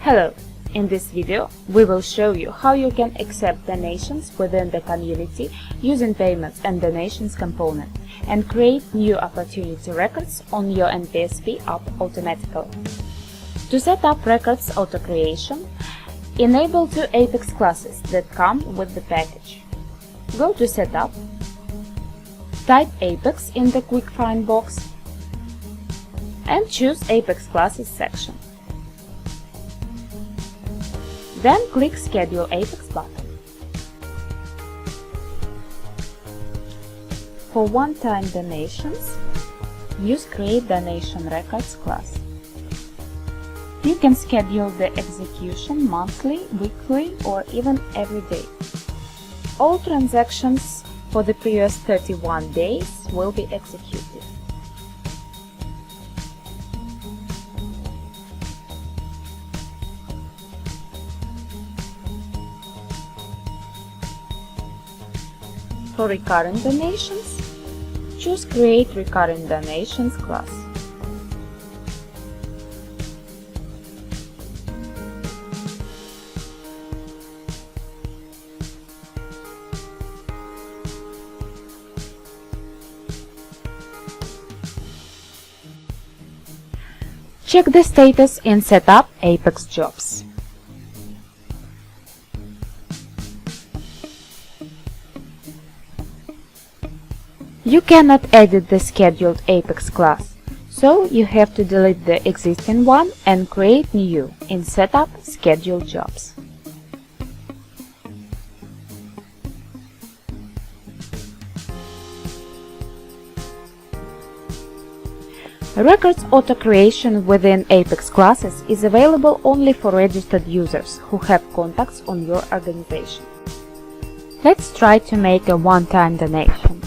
Hello! In this video, we will show you how you can accept donations within the community using Payments and Donations component and create new opportunity records on your NPSP app automatically. To set up records auto creation, enable two Apex classes that come with the package. Go to Setup, type Apex in the Quick Find box, and choose Apex Classes section. Then click Schedule Apex button. For one-time donations, use Create Donation Records class. You can schedule the execution monthly, weekly, or even every day. All transactions for the previous 31 days will be executed. For recurring donations, choose Create Recurring Donations class. Check the status in Setup Apex Jobs. You cannot edit the scheduled Apex class, so you have to delete the existing one and create new in Setup Schedule Jobs. Records auto creation within Apex classes is available only for registered users who have contacts on your organization. Let's try to make a one-time donation.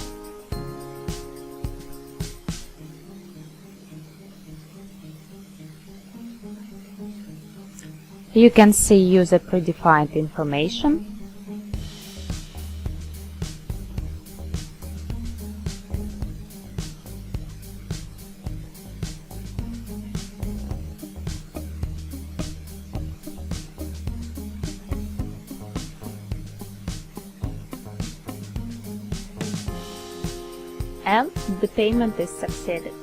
You can see user predefined information, and the payment is succeeded.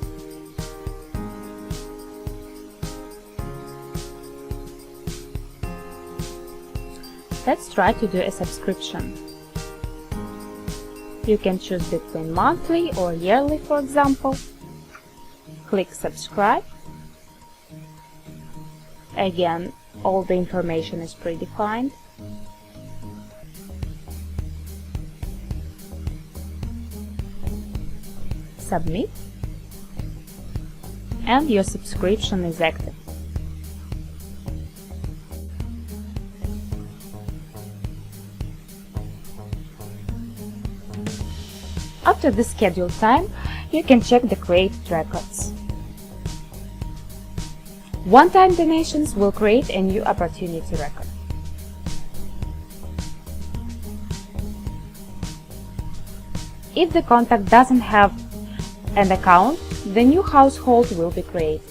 Let's try to do a subscription. You can choose between monthly or yearly, for example. Click Subscribe. Again, all the information is predefined. Submit, and your subscription is active. After the scheduled time, you can check the created records. One-time donations will create a new opportunity record. If the contact doesn't have an account, the new household will be created.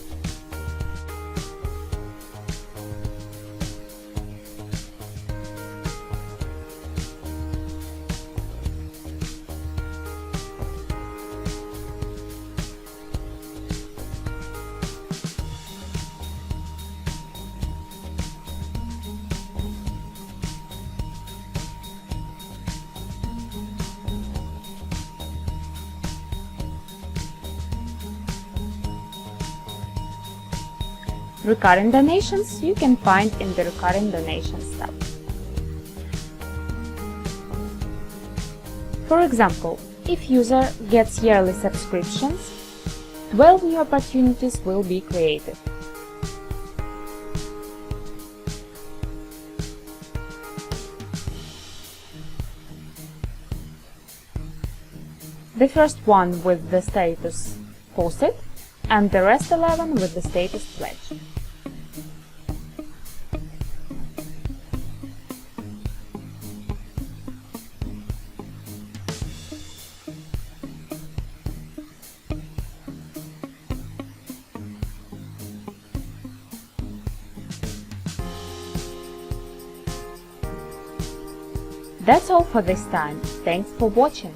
Recurring donations you can find in the Recurring Donations tab. For example, if user gets yearly subscriptions, 12 new opportunities will be created. The first one with the status posted, and the rest 11 with the status pledged. That's all for this time. Thanks for watching.